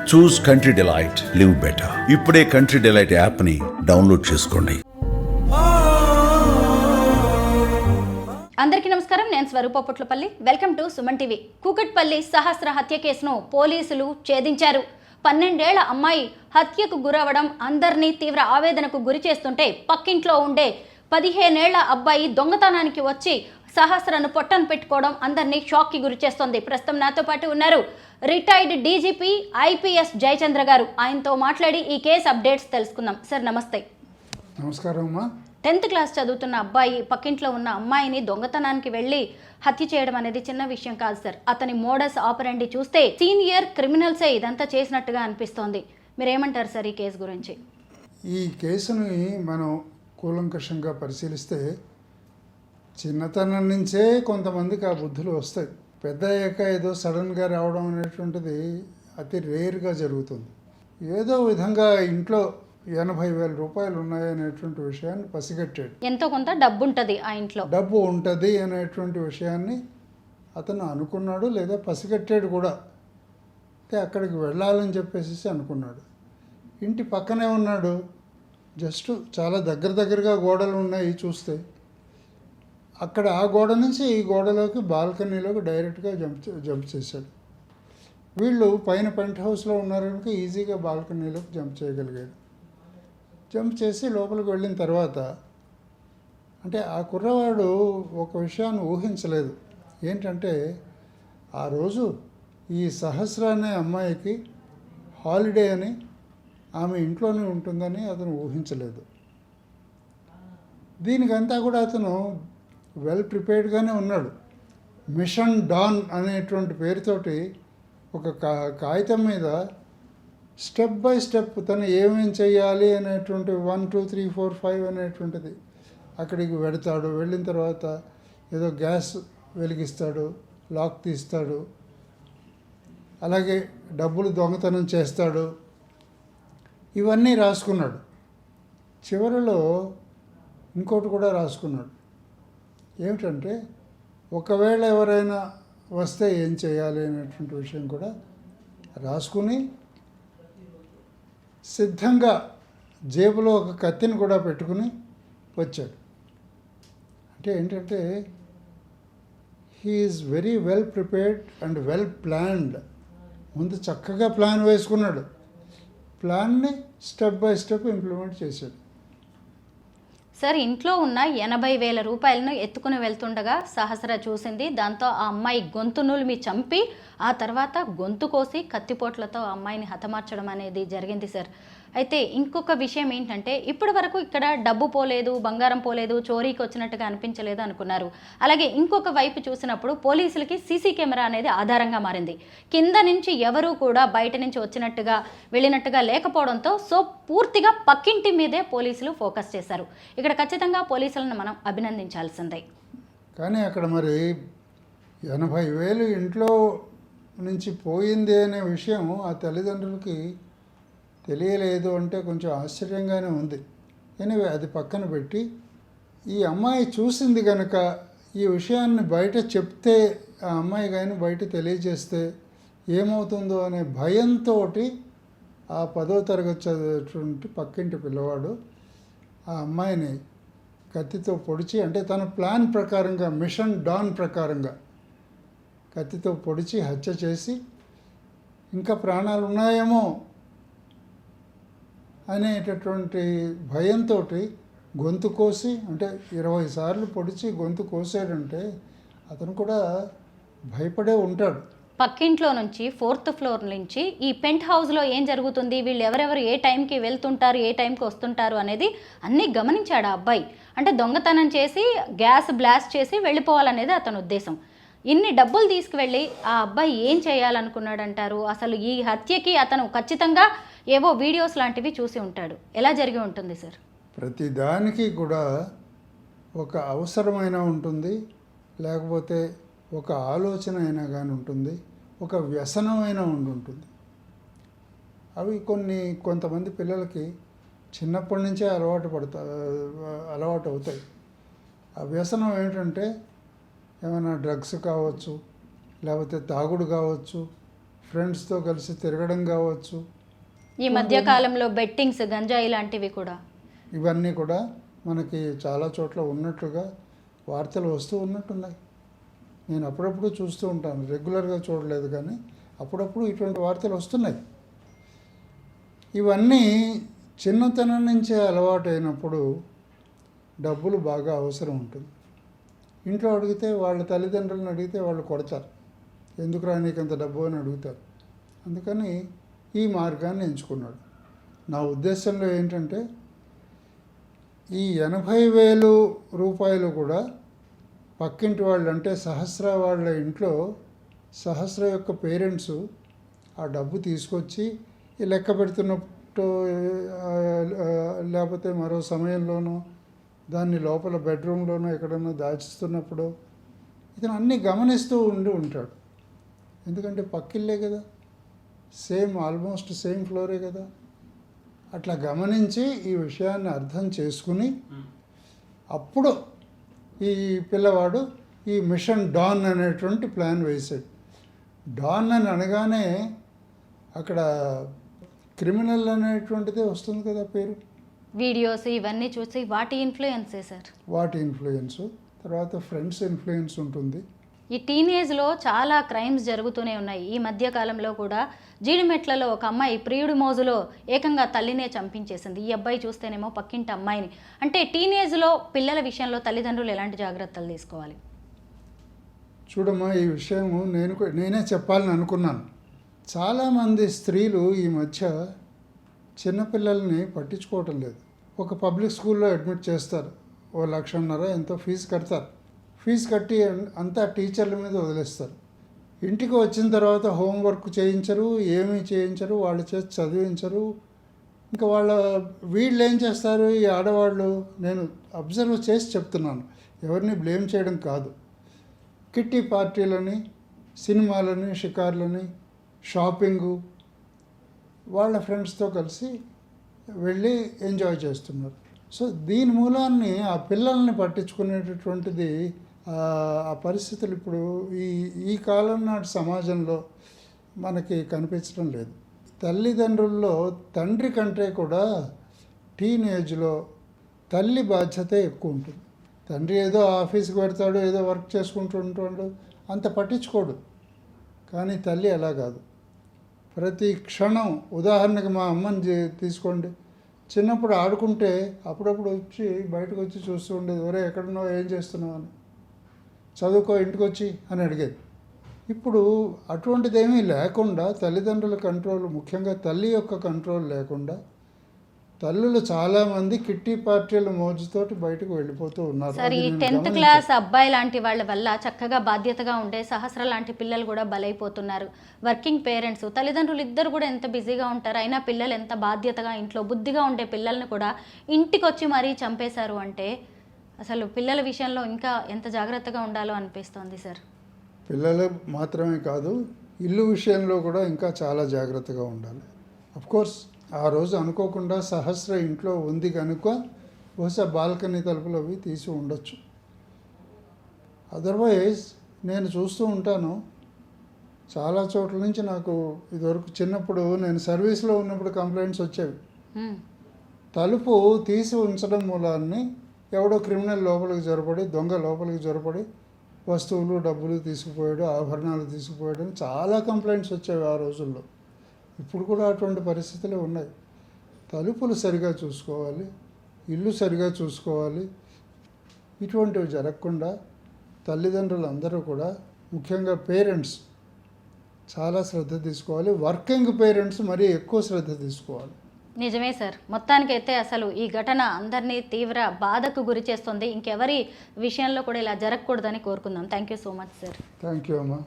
చూస్ country delight, live better. ఇప్పుడే Country Delight app ని download చేసుకోండి. అందరికీ నమస్కారం. నేను Swaroopa Putlapalli. Welcome to Suman TV. Kukatpally Sahasra హత్య కేసును పోలీసులు ఛేదించారు. 12 ఏళ్ల అమ్మాయి హత్యకు గురవడం అందరినీ తీవ్ర ఆవేదనకు గురి చేస్తుంటే, పక్కింట్లో ఉండే 15 ఏళ్ల అబ్బాయి దొంగతనానికి వచ్చి సహస్రను పొట్టను పెట్టుకోవడం అందరినీ షాక్కి గురి చేస్తోంది. ప్రస్తుతం నాతో పాటు ఉన్నారు రిటైర్డ్ డీజీపీ ఐపీఎస్ జయచంద్ర గారు. ఆయనతో మాట్లాడి ఈ కేసు అప్డేట్స్ తెలుసుకుందాం. సార్ నమస్తే. నమస్కారం అమ్మా. 10th క్లాస్ చదువుతున్న అబ్బాయి పక్కింట్లో ఉన్న అమ్మాయిని దొంగతనానికి వెళ్ళి హత్య చేయడం అనేది చిన్న విషయం కాదు సార్. అతని మోడస్ ఆపరెండి చూస్తే సీనియర్ క్రిమినల్సే ఇదంతా చేసినట్టుగా అనిపిస్తోంది. మీరేమంటారు సార్ ఈ కేసు గురించి? ఈ కేసుని మనం కూలంకషంగా పరిశీలిస్తే చిన్నతనం నుంచే కొంతమందికి ఆ బుద్ధులు వస్తాయి. పెద్ద అయ్యాక ఏదో సడన్గా రావడం అనేటువంటిది అతి రేర్గా జరుగుతుంది. ఏదో విధంగా ఇంట్లో 80,000 రూపాయలు ఉన్నాయనేటువంటి విషయాన్ని పసిగట్టాడు. ఎంతో కొంత డబ్బు ఉంటుంది ఆ ఇంట్లో, డబ్బు ఉంటుంది అనేటువంటి విషయాన్ని అతను అనుకున్నాడు, లేదా పసిగట్టాడు కూడా. అంటే అక్కడికి వెళ్ళాలని చెప్పేసి అనుకున్నాడు. ఇంటి పక్కనే ఉన్నాడు, జస్ట్ చాలా దగ్గరగా గోడలు ఉన్నాయి చూస్తే. అక్కడ ఆ గోడ నుంచి ఈ గోడలోకి బాల్కనీలోకి డైరెక్ట్గా జంప్ చేశాడు. వీళ్ళు పైన పెంట్ హౌస్లో ఉన్నారు కనుక ఈజీగా బాల్కనీలోకి జంప్ చేయగలిగాడు. జంప్ చేసి లోపలికి వెళ్ళిన తర్వాత అంటే ఆ కుర్రవాడు ఒక విషయాన్ని ఊహించలేదు. ఏంటంటే ఆ రోజు ఈ సహస్ర అనే అమ్మాయికి హాలిడే అని, ఆమె ఇంట్లోనే ఉంటుందని అతను ఊహించలేదు. దీనికంతా కూడా అతను వెల్ ప్రిపేర్డ్గానే ఉన్నాడు. మిషన్ డాన్ అనేటువంటి పేరుతోటి ఒక కాగితం మీద స్టెప్ బై స్టెప్ తను ఏమేం చేయాలి అనేటువంటి 1, 2, 3, 4, 5 అనేటువంటిది అక్కడికి వెళతాడు. వెళ్ళిన తర్వాత ఏదో గ్యాస్ వెలిగిస్తాడు, లాక్ తీస్తాడు, అలాగే డబ్బులు దొంగతనం చేస్తాడు. ఇవన్నీ రాసుకున్నాడు. చివరిలో ఇంకోటి కూడా రాసుకున్నాడు. ఏమిటంటే ఒకవేళ ఎవరైనా వస్తే ఏం చేయాలి అనేటువంటి విషయం కూడా రాసుకుని సిద్ధంగా జేబులో ఒక కత్తిని కూడా పెట్టుకుని వచ్చాడు. అంటే ఏంటంటే he is very well prepared and well planned. ముందు చక్కగా ప్లాన్ వేసుకున్నాడు. ప్లాన్ని స్టెప్ బై స్టెప్ ఇంప్లిమెంట్ చేశాడు. సార్, ఇంట్లో ఉన్న 80,000 రూపాయలను ఎత్తుకుని వెళ్తుండగా సహస్ర చూసింది. దాంతో ఆ అమ్మాయి గొంతు నులిమి చంపి ఆ తర్వాత గొంతు కోసి కత్తిపోట్లతో ఆ అమ్మాయిని హతమార్చడం అనేది జరిగింది సార్. అయితే ఇంకొక విషయం ఏంటంటే, ఇప్పటి వరకు ఇక్కడ డబ్బు పోలేదు, బంగారం పోలేదు, చోరీకి వచ్చినట్టుగా అనిపించలేదు అనుకున్నారు. అలాగే ఇంకొక వైపు చూసినప్పుడు పోలీసులకి సీసీ కెమెరా అనేది ఆధారంగా మారింది. కింద నుంచి ఎవరూ కూడా బయట నుంచి వచ్చినట్టుగా వెళ్ళినట్టుగా లేకపోవడంతో పూర్తిగా పక్కింటి మీదే పోలీసులు ఫోకస్ చేశారు. ఇక్కడ ఖచ్చితంగా పోలీసులను మనం అభినందించాల్సిందే. కానీ అక్కడ మరి 80,000 ఇంట్లో నుంచి పోయింది అనే విషయం ఆ తల్లిదండ్రులకి తెలియలేదు అంటే కొంచెం ఆశ్చర్యంగానే ఉంది. ఎనివే అది పక్కన పెట్టి, ఈ అమ్మాయి చూసింది కనుక ఈ విషయాన్ని బయట చెప్తే, ఆ అమ్మాయి కానీ బయట తెలియజేస్తే ఏమవుతుందో అనే భయంతో ఆ 10వ తరగతి చదివేటువంటి పక్కింటి పిల్లవాడు ఆ అమ్మాయిని కత్తితో పొడిచి, అంటే తన ప్లాన్ ప్రకారంగా, మిషన్ డాన్ ప్రకారంగా కత్తితో పొడిచి హత్య చేసి, ఇంకా ప్రాణాలు ఉన్నాయేమో అనేటటువంటి భయంతో గొంతు కోసి, అంటే 20 సార్లు పొడిచి గొంతు కోసాడంటే అతను కూడా భయపడే ఉంటాడు. పక్కింట్లో నుంచి 4th ఫ్లోర్ నుంచి ఈ పెంట్ హౌస్లో ఏం జరుగుతుంది, వీళ్ళు ఎవరెవరు ఏ టైంకి వెళ్తుంటారు, ఏ టైంకి వస్తుంటారు అనేది అన్నీ గమనించాడు ఆ అబ్బాయి. అంటే దొంగతనం చేసి గ్యాస్ బ్లాస్ట్ చేసి వెళ్ళిపోవాలనేది అతని ఉద్దేశం. ఇన్ని డబ్బులు తీసుకువెళ్ళి ఆ అబ్బాయి ఏం చేయాలనుకున్నాడంటారు? అసలు ఈ హత్యకి అతను ఖచ్చితంగా ఏవో వీడియోస్ లాంటివి చూసి ఉంటాడు. ఎలా జరిగి ఉంటుంది సార్? ప్రతి దానికి కూడా ఒక అవసరమైన ఉంటుంది, లేకపోతే ఒక ఆలోచన అయినా కానీ ఉంటుంది, ఒక వ్యసనమైన ఉంటుంది. అవి కొంతమంది పిల్లలకి చిన్నప్పటి నుంచే అలవాటు అవుతాయి. ఆ వ్యసనం ఏమిటంటే ఏమైనా డ్రగ్స్ కావచ్చు, లేకపోతే తాగుడు కావచ్చు, ఫ్రెండ్స్తో కలిసి తిరగడం కావచ్చు, ఈ మధ్య కాలంలో బెట్టింగ్స్, గంజాయి లాంటివి కూడా. ఇవన్నీ కూడా మనకి చాలా చోట్ల ఉన్నట్లుగా వార్తలు వస్తూ ఉన్నట్టున్నాయి. నేను అప్పుడప్పుడు చూస్తూ ఉంటాను, రెగ్యులర్గా చూడలేదు కానీ అప్పుడప్పుడు ఇటువంటి వార్తలు వస్తున్నాయి. ఇవన్నీ చిన్నతనం నుంచే అలవాటు అయినప్పుడు డబ్బులు బాగా అవసరం ఉంటుంది. ఇంట్లో అడిగితే వాళ్ళ తల్లిదండ్రులను అడిగితే వాళ్ళు కొడతారు, ఎందుకురా నీకంత డబ్బు అని అడుగుతారు. అందుకని ఈ మార్గాన్ని ఎంచుకున్నాడు. నా ఉద్దేశంలో ఏంటంటే ఈ 80,000 రూపాయలు కూడా పక్కింటి వాళ్ళు, అంటే సహస్ర వాళ్ళ ఇంట్లో సహస్ర యొక్క పేరెంట్స్ ఆ డబ్బు తీసుకొచ్చి ఈ లెక్క పెడుతున్నట్టు లేకపోతే మరో సమయంలోనో దాన్ని లోపల బెడ్రూమ్లోనో ఎక్కడన్నా దాచిస్తున్నప్పుడు ఇతను అన్నీ గమనిస్తూ ఉంటాడు. ఎందుకంటే పక్కిల్లే కదా, ఆల్మోస్ట్ సేమ్ ఫ్లోరే కదా. అట్లా గమనించి ఈ విషయాన్ని అర్థం చేసుకుని అప్పుడు ఈ పిల్లవాడు ఈ మిషన్ డాన్ అనేటువంటి ప్లాన్ వేశాడు. డాన్ అని అనగానే అక్కడ క్రిమినల్ అనేటువంటిదే వస్తుంది కదా పేరు. వీడియోస్ ఇవన్నీ చూసి వాటి ఇన్ఫ్లుయెన్సే సార్. వాటి ఇన్ఫ్లుయెన్స్, తర్వాత ఫ్రెండ్స్ ఇన్ఫ్లుయెన్స్ ఉంటుంది. ఈ టీనేజ్లో చాలా క్రైమ్స్ జరుగుతూనే ఉన్నాయి. ఈ మధ్య కాలంలో కూడా జీడిమెట్లలో ఒక అమ్మాయి ప్రియుడి మోజులో ఏకంగా తల్లినే చంపించేసింది. ఈ అబ్బాయి చూస్తేనేమో పక్కింటి అమ్మాయిని. అంటే టీనేజ్లో పిల్లల విషయంలో తల్లిదండ్రులు ఎలాంటి జాగ్రత్తలు తీసుకోవాలి? చూడమ్మా, ఈ విషయము నేనే చెప్పాలని అనుకున్నాను. చాలామంది స్త్రీలు ఈ మధ్య చిన్నపిల్లల్ని పట్టించుకోవటం లేదు. ఒక పబ్లిక్ స్కూల్లో అడ్మిట్ చేస్తారు, 1,50,000 ఎంతో ఫీజు కడతారు. ఫీజు కట్టి అంతా టీచర్ల మీద వదిలేస్తారు. ఇంటికి వచ్చిన తర్వాత హోంవర్క్ చేయించరు, ఏమీ చేయించరు, వాళ్ళ చేసి చదివించరు. ఇంకా వీళ్ళు ఏం చేస్తారు, ఈ ఆడవాళ్ళు, నేను అబ్జర్వ్ చేసి చెప్తున్నాను, ఎవరిని బ్లేమ్ చేయడం కాదు, కిట్టి పార్టీలని, సినిమాలని, షికార్లని, షాపింగు, వాళ్ళ ఫ్రెండ్స్తో కలిసి వెళ్ళి ఎంజాయ్ చేస్తున్నారు. సో దీని మూలాన్ని ఆ పిల్లల్ని పట్టించుకునేటటువంటిది ఆ పరిస్థితులు ఇప్పుడు ఈ కాలం నాటి సమాజంలో మనకి కనిపించడం లేదు. తల్లిదండ్రుల్లో తండ్రి కంటే కూడా టీనేజ్లో తల్లి బాధ్యత ఎక్కువ ఉంటుంది. తండ్రి ఏదో ఆఫీస్కి పెడతాడు, ఏదో వర్క్ చేసుకుంటూ ఉంటాడు, అంత పట్టించుకోడు. కానీ తల్లి అలా కాదు. ప్రతి క్షణం, ఉదాహరణకి మా అమ్మని తీసుకోండి, చిన్నప్పుడు ఆడుకుంటే అప్పుడప్పుడు వచ్చి బయటకు వచ్చి చూస్తూ ఉండేది, ఒరే ఎక్కడున్నావు, ఏం చేస్తున్నావు అని, చదువుకో ఇంటికి వచ్చి అని అడిగేది. ఇప్పుడు అటువంటిదేమీ లేకుండా తల్లిదండ్రుల కంట్రోల్, ముఖ్యంగా తల్లి యొక్క కంట్రోల్ లేకుండా తల్లులు చాలామంది కిట్టి పార్టీల మోజుతోటి బయటకు వెళ్ళిపోతూ ఉన్నారు. సార్, ఈ 10th క్లాస్ అబ్బాయి లాంటి వాళ్ళ వల్ల చక్కగా బాధ్యతగా ఉండే సహస్ర లాంటి పిల్లలు కూడా బలైపోతున్నారు. వర్కింగ్ పేరెంట్స్, తల్లిదండ్రులు ఇద్దరు కూడా ఎంత బిజీగా ఉంటారు, అయినా పిల్లలు ఎంత బాధ్యతగా ఇంట్లో బుద్ధిగా ఉండే పిల్లల్ని కూడా ఇంటికి వచ్చి మరీ చంపేశారు. అంటే అసలు పిల్లల విషయంలో ఇంకా ఎంత జాగ్రత్తగా ఉండాలో అనిపిస్తోంది సార్. పిల్లలు మాత్రమే కాదు, ఇల్లు విషయంలో కూడా ఇంకా చాలా జాగ్రత్తగా ఉండాలి. అఫ్కోర్స్ ఆ రోజు అనుకోకుండా సహస్ర ఇంట్లో ఉంది కనుక బహుశా బాల్కనీ తలుపులు అవి తీసి ఉండొచ్చు. అదర్వైజ్ నేను చూస్తూ ఉంటాను చాలా చోట్ల నుంచి. నాకు ఇదివరకు చిన్నప్పుడు నేను సర్వీస్లో ఉన్నప్పుడు కంప్లైంట్స్ వచ్చేవి. తలుపు తీసి ఉంచడం మూలాన్ని ఎవడో క్రిమినల్ లోపలికి జొరపడి, దొంగ లోపలికి జొరపడి వస్తువులు, డబ్బులు తీసుకుపోయాడు, ఆభరణాలు తీసుకుపోయాడు అని చాలా కంప్లైంట్స్ వచ్చేవి ఆ రోజుల్లో. ఇప్పుడు కూడా అటువంటి పరిస్థితులు ఉన్నాయి. తలుపులు సరిగా చూసుకోవాలి, ఇల్లు సరిగా చూసుకోవాలి. ఇటువంటివి జరగకుండా తల్లిదండ్రులు అందరూ కూడా, ముఖ్యంగా పేరెంట్స్ చాలా శ్రద్ధ తీసుకోవాలి. వర్కింగ్ పేరెంట్స్ మరీ ఎక్కువ శ్రద్ధ తీసుకోవాలి. నిజమే సార్. మొత్తానికైతే అసలు ఈ ఘటన అందరినీ తీవ్ర బాధకు గురి చేస్తుంది. ఇంకెవరి విషయంలో కూడా ఇలా జరగకూడదని కోరుకుందాం. Thank you so much sir. Thank you అమ్మా.